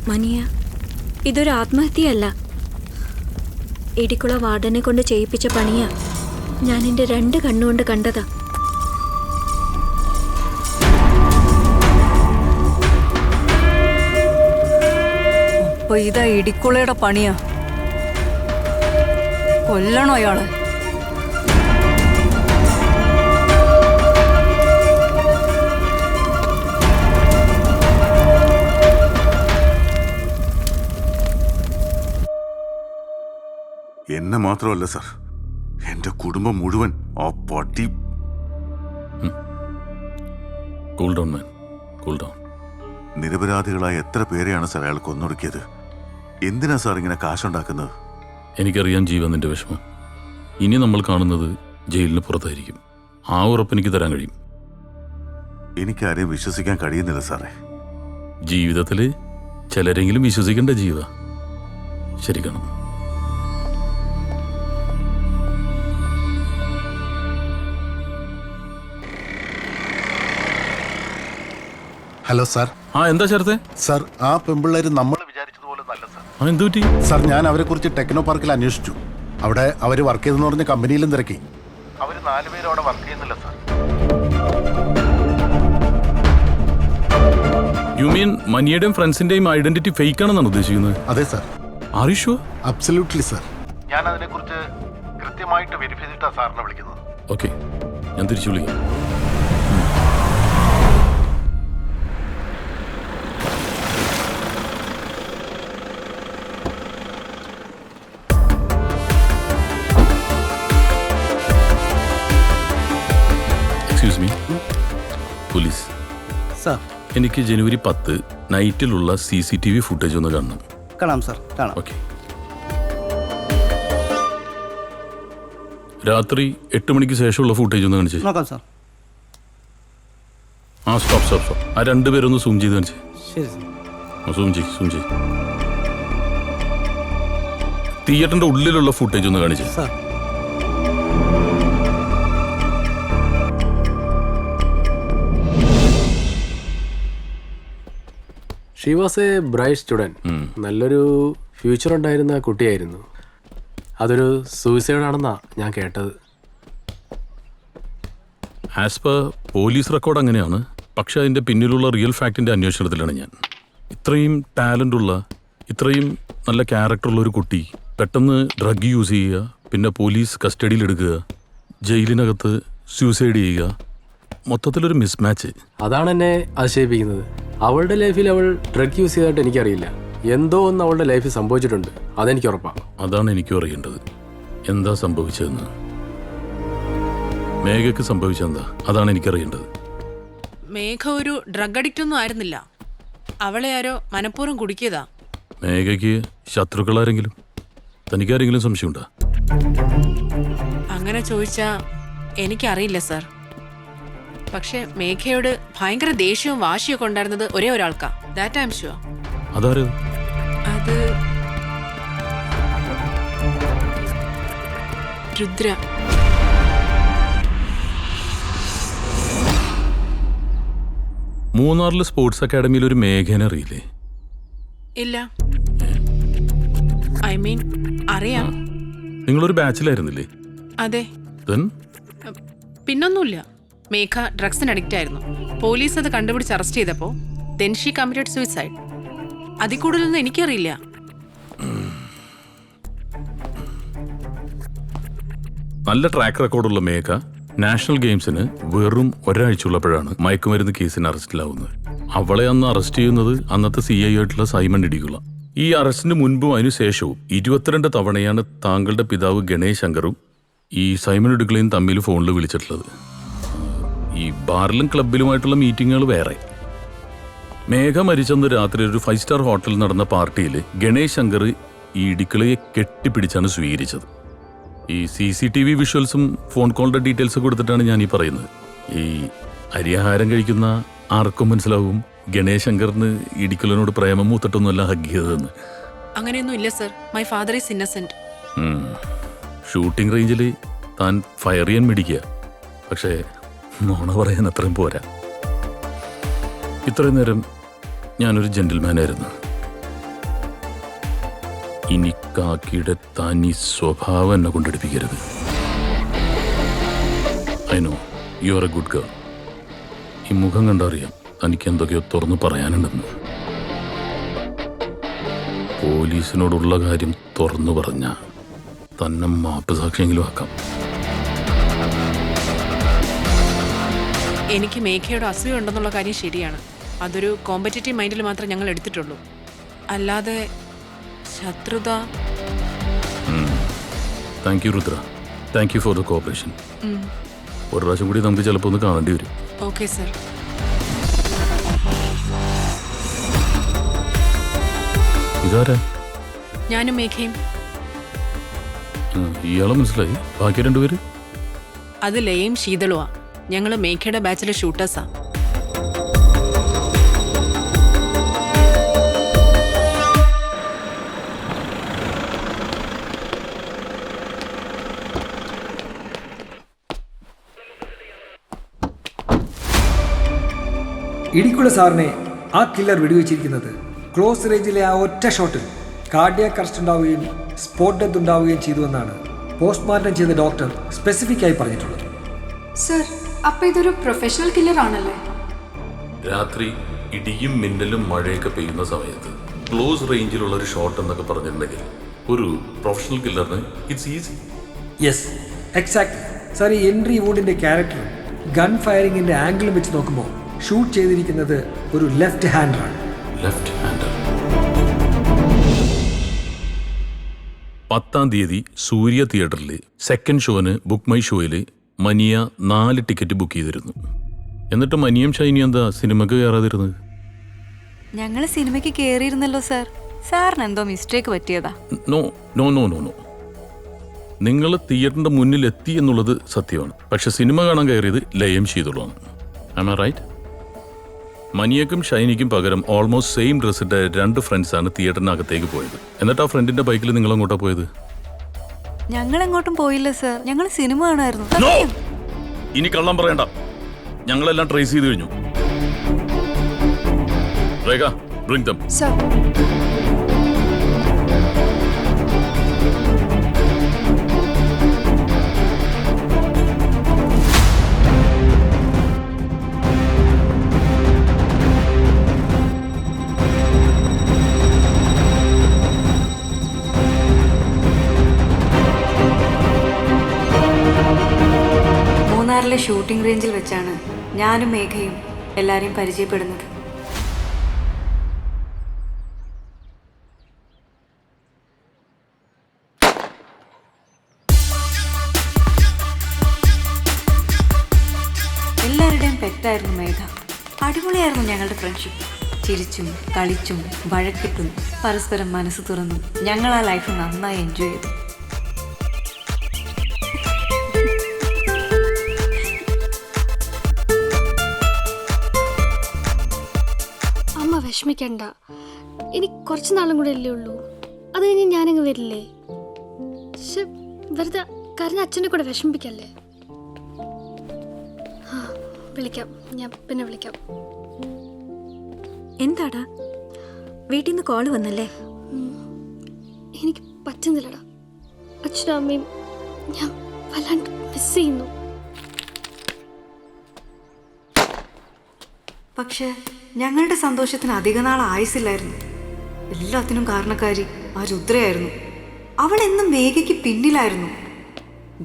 Mania, ഇതൊരു ആത്മഹത്യയല്ല. ഇടിക്കുള വാർഡനെ കൊണ്ട് ചെയ്യിപ്പിച്ച പണിയാ. ഞാൻ എൻ്റെ 2 കണ്ണുകൊണ്ട് കണ്ടതാ. അപ്പൊ ഇതാ ഇടിക്കുളയുടെ പണിയാ. കൊല്ലണോ അയാളെ? എന്നെ മാത്രമല്ല സാർ, എന്റെ കുടുംബം മുഴുവൻ ആ പട്ടി. കൂൾ ഡൗൺ മാൻ, കൂൾ ഡൗൺ. നിരപരാധികളായ എത്ര പേരെയാണ് സാർ അയാൾ കൊന്നൊടുക്കിയത്? എന്തിനാ സാർ ഇങ്ങനെ കാശുണ്ടാക്കുന്നത്? എനിക്കറിയാം ജീവനിന്റെ വിഷമം. ഇനി നമ്മൾ കാണുന്നത് ജയിലിന് പുറത്തായിരിക്കും. ആ ഉറപ്പ് എനിക്ക് തരാൻ കഴിയും. എനിക്കാരെയും വിശ്വസിക്കാൻ കഴിയുന്നില്ല സാറേ. ജീവിതത്തിൽ ചിലരെങ്കിലും വിശ്വസിക്കേണ്ട ജീവ. ശരി കാണും. Hello sir. ആ എന്താ ചേർത്തെ? സാർ, ആ പെമ്പിള്ളേര് നമ്മൾ വിചാരിച്ചതുപോലെ നല്ല സാർ. ആ എന്തു പറ്റി? സാർ, ഞാൻ അവരെ കുറിച്ച് ടെക്നോ പാർക്കിൽ അന്വേഷിച്ചു. അവിടെ അവർ വർക്ക് ചെയ്തെന്ന് പറഞ്ഞ കമ്പനിയിലും തിരക്കി. അവർ 4 പേരും അവിടെ വർക്ക് ചെയ്യുന്നില്ല സാർ. യു മീൻ മനിയുടെയും ഫ്രണ്ട്സിന്റെയും ഐഡന്റിറ്റി ഫേക്ക് ആണെന്നാണ് ഉദ്ദേശിക്കുന്നത്? അതെ sir. Are you sure? Absolutely sir. ഞാൻ അതിനെക്കുറിച്ച് കൃത്യമായിട്ട് വെരിഫൈ ചെയ്തിട്ടാണ് സാറിനെ വിളിക്കുന്നത്. ഓക്കെ, ഞാൻ തിരിച്ചു വിളിക്കാം. Excuse me, police sir. എനിക്ക് ജനുവരി 10 നൈറ്റിലുള്ള CCTV ഫുട്ടേജ് ഒന്ന് കാണണം. കാണാം സാർ, കാണാം. ഓക്കെ. രാത്രി 8 മണിക്ക് ശേഷമുള്ള ഫുട്ടേജ് ഒന്ന് കാണിച്ചേ. നോക്കാം സാർ. ആ സ്റ്റോപ്പ്. ആ 2 പേരൊന്ന് സൂം ചെയ്ത് കാണിച്ചേ. ശരി സാർ. സൂം ചെയ്. തിയേറ്ററിന്റെ ഉള്ളിലുള്ള ഫുട്ടേജ് ഒന്ന് കാണിച്ചേ. Sir. She was A bright student. നല്ലൊരു ഫ്യൂച്ചർ ഉണ്ടായിരുന്ന കുട്ടിയായിരുന്നു. അതൊരു സൂയിസൈഡ് ആണെന്നാ ഞാൻ കേട്ടത്. ആസ് പെർ പോലീസ് റെക്കോർഡ് അങ്ങനെയാണ്. പക്ഷെ അതിൻ്റെ പിന്നിലുള്ള റിയൽ ഫാക്ടിൻ്റെ അന്വേഷണത്തിലാണ് ഞാൻ. ഇത്രയും ടാലൻ്റ് ഉള്ള, ഇത്രയും നല്ല ക്യാരക്ടറുള്ള ഒരു കുട്ടി പെട്ടെന്ന് ഡ്രഗ് യൂസ് ചെയ്യുക, പിന്നെ പോലീസ് കസ്റ്റഡിയിലെടുക്കുക, ജയിലിനകത്ത് സൂയിസൈഡ് ചെയ്യുക, മൊത്തത്തിലൊരു മിസ്മാച്ച്. അതാണ് എന്നെ അതിശയിപ്പിക്കുന്നത്. അവളുടെ ലൈഫിൽ അവൾ ഡ്രഗ് യൂസ് ചെയ്തതായിട്ട് എനിക്കറിയില്ല. എന്തോ ഒന്ന് അവളുടെ ലൈഫിൽ സംഭവിച്ചിട്ടുണ്ട്, അതെനിക്ക് ഉറപ്പാണ്. അതാണ് എനിക്കും അറിയേണ്ടത്, എന്താ സംഭവിച്ചതെന്ന്. മേഘയ്ക്ക് സംഭവിച്ചെന്താ, അതാണ് എനിക്കറിയേണ്ടത്. മേഘ ഒരു ഡ്രഗ് അഡിക്റ്റ് ഒന്നും ആയിരുന്നില്ല. അവളെ ആരോ മനഃപൂർവ്വം കുടിക്കിയതാ. മേഘയ്ക്ക് ശത്രുക്കളാരെങ്കിലും, തനിക്കാരെങ്കിലും സംശയമുണ്ടോ? അങ്ങനെ ചോദിച്ചാ എനിക്കറിയില്ല സാർ. പക്ഷെ മേഘയോട് ഭയങ്കര ദേഷ്യവും വാശിയൊക്കെ ഉണ്ടായിരുന്നത് ഒരേ ഒരാൾക്കാ. That I am sure. അതാരത്? അത് രുദ്ര. മൂന്നാറിൽ സ്പോർട്സ് അക്കാഡമിയിൽ ഒരു മേഘനെ അറിയില്ലേ? ഇല്ല. ഐ മീൻ അറിയാം. നിങ്ങളൊരു ബാച്ചിലായിരുന്നില്ലേ? അതെ. Then? പിന്നൊന്നുമില്ല. മേഘ ഡ്രഗ്സിന് അഡിക്റ്റ് ആയിരുന്നു. പോലീസ് അത് കണ്ടുപിടിച്ച് അറസ്റ്റ് ചെയ്തപ്പോൾ then she committed suicide. അതിൽ കൂടുതലൊന്നും എനിക്കറിയില്ല. നല്ല ട്രാക്ക് റെക്കോർഡുള്ള മേഘ നാഷണൽ ഗെയിംസിന് വെറും ഒരാഴ്ചയുള്ളപ്പോഴാണ് മയക്കുമരുന്ന് കേസിന് അറസ്റ്റിലാവുന്നത്. അവളെ അന്ന് അറസ്റ്റ് ചെയ്യുന്നത് അന്നത്തെ CI ആയിട്ടുള്ള സൈമൺ ഇടിക്കുള. ഈ അറസ്റ്റിന് മുൻപും അതിനുശേഷവും 22 തവണയാണ് താങ്കളുടെ പിതാവ് ഗണേശ് ശങ്കറും ഈ സൈമൺ ഇടുക്കളയും തമ്മിൽ ഫോണിൽ വിളിച്ചിട്ടുള്ളത്. ഈ ബാറിലും ക്ലബിലുമായിട്ടുള്ള മീറ്റിങ്ങുകൾ വേറെ. മേഘ മരിച്ചെന്ന് രാത്രി ഒരു 5 സ്റ്റാർ ഹോട്ടലിൽ നടന്ന പാർട്ടിയിൽ ഗണേശ് ശങ്കർ ഈ ഇടിക്കളയെ കെട്ടിപ്പിടിച്ചാണ് സ്വീകരിച്ചത്. ഈ CCTV വിഷ്വൽസും ഫോൺ കോളിൻ്റെ ഡീറ്റെയിൽസ് കൊടുത്തിട്ടാണ് ഞാൻ ഈ പറയുന്നത്. ഈ അരിയാഹാരം കഴിക്കുന്ന ആർക്കും മനസ്സിലാവും ഗണേശ് ശങ്കറിന് ഇടിക്കലിനോട് പ്രേമം മൂത്തിട്ടൊന്നുമല്ല ഹഗ് ചെയ്തതെന്ന്. അങ്ങനെയൊന്നും ഇല്ല sir. My father is Innocent. Shooting റേഞ്ചിൽ താൻ ഫയർ ചെയ്യാൻ മിടിക്കുക, പക്ഷേ നോണ പറയാൻ അത്രയും പോരാ. ഇത്രയും നേരം ഞാനൊരു ജെന്റിൽമാനായിരുന്നു. ഇനി കാക്കിയുടെ തനി സ്വഭാവം എന്നെ കൊണ്ടെടുപ്പിക്കരുത്. I know you are a good girl. ഈ മുഖം കണ്ടറിയാം തനിക്ക് എന്തൊക്കെയോ തുറന്നു പറയാനുണ്ടെന്ന്. പോലീസിനോടുള്ള കാര്യം തുറന്നു പറഞ്ഞ തന്നെ മാപ്പ് സാക്ഷിയെങ്കിലും ആക്കാം. എനിക്ക് മേഘയുടെ അസൂയ ഉണ്ടെന്നുള്ള കാര്യം ശരിയാണ്. അതൊരു കോമ്പറ്റേറ്റീവ് മൈൻഡിൽ മാത്രമേ ഞങ്ങൾ എടുത്തിട്ടുള്ളൂ. അല്ലാതെ ശത്രുത. Thank you Rudra. Thank you for the corporation. ഒരു പ്രാവശ്യം കൂടി നമുക്ക് ചിലപ്പോൾ ഒന്ന് കാണേണ്ടി വരും. Okay sir. ഇതാരാ? ഞാനും മേഘയും. ഇയാളെ മനസ്സിലായി. ബാക്കി രണ്ടുപേര്? അത് ലയയും ശീതളുവാ. ഞങ്ങൾ മേഘയുടെ ബാച്ചിലെ ഷൂട്ടേഴ്സാ. ഇടിക്കുള്ള സാറിനെ ആ കില്ലർ വെടിവെച്ചിരിക്കുന്നത് ക്ലോസ് റേഞ്ചിലെ ആ ഒറ്റ ഷോട്ടിൽ കാർഡിയാക് അറസ്റ്റ് ഉണ്ടാവുകയും സ്പോട്ട് ഡെത്ത് ഉണ്ടാവുകയും ചെയ്തുവെന്നാണ് പോസ്റ്റ്മോർട്ടം ചെയ്ത ഡോക്ടർ സ്പെസിഫിക് ആയി പറഞ്ഞിട്ടുള്ളത്. സർ, അപ്പോൾ ഇതൊരു പ്രൊഫഷണൽ കില്ലർ ആണല്ലേ? രാത്രി ഇടിയും മിന്നലും മഴയൊക്കെ പെയ്യുന്ന സമയത്ത് ക്ലോസ് റേഞ്ചിലുള്ള ഒരു ഷോട്ട് എന്നൊക്കെ പറഞ്ഞിട്ടുണ്ടെങ്കിൽ ഒരു പ്രൊഫഷണൽ കില്ലറിന് it's easy. Yes, exactly sir. ഈ എൻട്രി വൂഡിൻ്റെ ക്യാരക്ടറും ഗൺ ഫയറിങ്ങിൻ്റെ ആംഗിളും വെച്ച് നോക്കുമ്പോൾ ഷൂട്ട് ചെയ്തിരിക്കുന്നത് ഒരു ലെഫ്റ്റ് ഹാൻഡറാണ്. Left hander. 10-ാം തീയതി സൂര്യ തിയേറ്ററിൽ സെക്കൻഡ് ഷോന് ബുക്ക് മൈ ഷോയിൽ മനിയ 4 ടിക്കറ്റ് ബുക്ക് ചെയ്തിരുന്നു. എന്നിട്ട് മനിയും ഷൈനിയും എന്താ സിനിമക്ക് കയറാതിരുന്നത്? ഞങ്ങൾ സിനിമയ്ക്ക് കയറിയിരുന്നല്ലോ സാർ. സാറിന് എന്തോ മിസ്റ്റേക്ക് പറ്റിയതാ. No no no no no നിങ്ങൾ തിയേറ്ററിന്റെ മുന്നിൽ എത്തി എന്നുള്ളത് സത്യമാണ്. പക്ഷെ സിനിമ കാണാൻ കയറിയത് ലയം ശീതളുമാണ്. Am I right? മനിയക്കും ഷൈനിക്കും പകരം ഓൾമോസ്റ്റ് സെയിം ഡ്രസ്സിട്ട 2 ഫ്രണ്ട്സാണ് തിയേറ്ററിനകത്തേക്ക് പോയത്. എന്നിട്ട് ആ ഫ്രണ്ടിന്റെ ബൈക്കിൽ നിങ്ങൾ അങ്ങോട്ടാ പോയത്? ഞങ്ങൾ എങ്ങോട്ടും പോയില്ല സാർ. ഞങ്ങൾ സിനിമ കാണായിരുന്നു. No! ഇനി കള്ളം പറയണ്ട. ഞങ്ങളെല്ലാം ട്രേസ് ചെയ്ത് കഴിഞ്ഞു. രേഖ, bring them. സർ, മൂന്നാറിലെ ഷൂട്ടിംഗ് റേഞ്ചിൽ വെച്ചാണ് ഞാനും മേഘയും എല്ലാവരെയും പരിചയപ്പെടുന്നത്. എല്ലാവരുടെയും പെറ്റായിരുന്നു മേഘ. അടിപൊളിയായിരുന്നു ഞങ്ങളുടെ ഫ്രണ്ട്ഷിപ്പ്. ചിരിച്ചും കളിച്ചും വഴക്കിട്ടും പരസ്പരം മനസ്സ് തുറന്നും ഞങ്ങൾ ആ ലൈഫ് നന്നായി എൻജോയ് ചെയ്തു. അമ്മ വിഷമിക്കണ്ട. ഇനി കുറച്ച് നാളും കൂടെ അല്ലേ ഉള്ളൂ. അത് കഴിഞ്ഞ് ഞാനങ്ങ് വരില്ലേ. പക്ഷെ വെറുതെ കരഞ്ഞ അച്ഛനെ കൂടെ വിഷമിപ്പിക്കല്ലേ. വിളിക്കാം, ഞാൻ പിന്നെ വിളിക്കാം. എന്താടാ, വീട്ടിൽ നിന്ന് കോള് വന്നല്ലേ? എനിക്ക് പറ്റുന്നില്ലടാ. അച്ഛനും അമ്മയും ഞാൻ വല്ലാണ്ട് മിസ് ചെയ്യുന്നു. പക്ഷെ ഞങ്ങളുടെ സന്തോഷത്തിന് അധിക നാൾ ആയുസില്ലായിരുന്നു. എല്ലാത്തിനും കാരണക്കാരി ആ രുദ്രയായിരുന്നു. അവൾ എന്നും മേഘയ്ക്ക് പിന്നിലായിരുന്നു.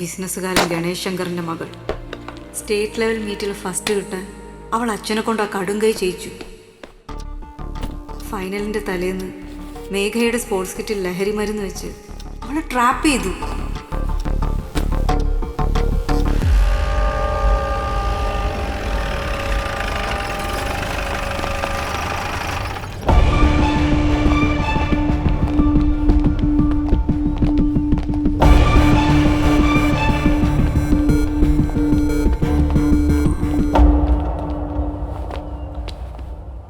ബിസിനസ്സുകാരൻ ഗണേഷ് ശങ്കറിൻ്റെ മകൾ. സ്റ്റേറ്റ് ലെവൽ മീറ്റിൽ ഫസ്റ്റ് കിട്ടാൻ അവൾ അച്ഛനെ കൊണ്ട് ആ കടുങ്കൈ ചെയ്യിച്ചു. ഫൈനലിൻ്റെ തലേന്ന് മേഘയുടെ സ്പോർട്സ് കിറ്റിൽ ലഹരി മരുന്ന് വെച്ച് അവളെ ട്രാപ്പ് ചെയ്തു.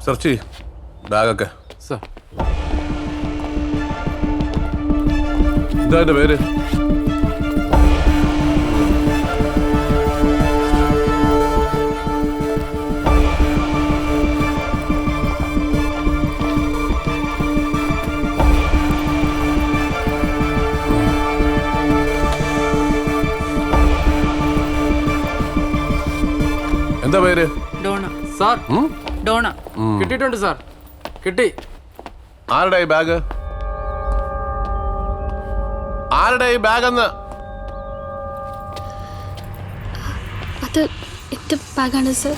സെർച്ച് ബാഗൊക്കെ. സാർ, എന്താ എൻ്റെ പേര്? എന്താ പേര്? ഡോണ. സാർ ഡോണ. കിട്ടിയിട്ടുണ്ട് സാർ, കിട്ടി. ആരുടെ ഈ ബാഗ്? ആരുടെ ഈ ബാഗ് എന്ന്? അത് എന്റെ ബാഗാണ് സർ.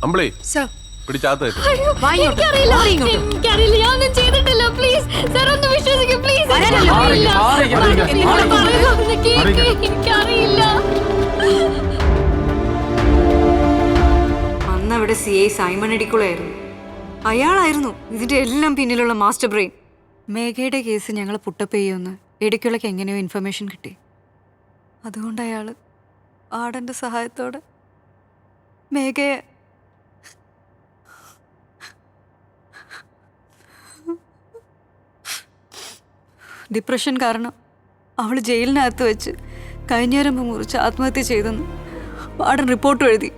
അമ്പിളി സർ, പിടിച്ചാത്ത എനിക്കറിയില്ല, എനിക്കറിയില്ല, ഞാനൊന്നും ചെയ്തിട്ടില്ല. പ്ലീസ് സർ, ഒന്ന് വിശ്വസിക്കൂ പ്ലീസ്. എനിക്കറിയില്ല. അന്ന് അവിടെ CI സൈമൺ ഇടിക്കുളായിരുന്നു. അയാളായിരുന്നു ഇതിന്റെ എല്ലാം പിന്നിലുള്ള മാസ്റ്റർ ബ്രെയിൻ. മേഘയുടെ കേസ് ഞങ്ങൾ പുട്ടപ്പ് ചെയ്യുമെന്ന് ഇടിക്കുളയ്ക്ക് എങ്ങനെയോ ഇൻഫർമേഷൻ കിട്ടി. അതുകൊണ്ട് അയാള് ആടന്റെ സഹായത്തോടെ മേഘയെ ഡിപ്രഷൻ കാരണം അവൾ ജയിലിനകത്ത് വെച്ച് കൈഞ്ഞേരമ്പ് മുറിച്ച് ആത്മഹത്യ ചെയ്തെന്ന് വാർഡൻ റിപ്പോർട്ട് എഴുതി.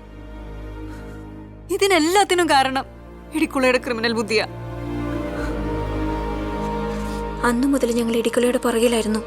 ഇതിനെല്ലാത്തിനും കാരണം ഇടിക്കുളയുടെ ക്രിമിനൽ ബുദ്ധിയാ. അന്നു മുതൽ ഞങ്ങൾ ഇടിക്കുലയുടെ പുറകിലായിരുന്നു.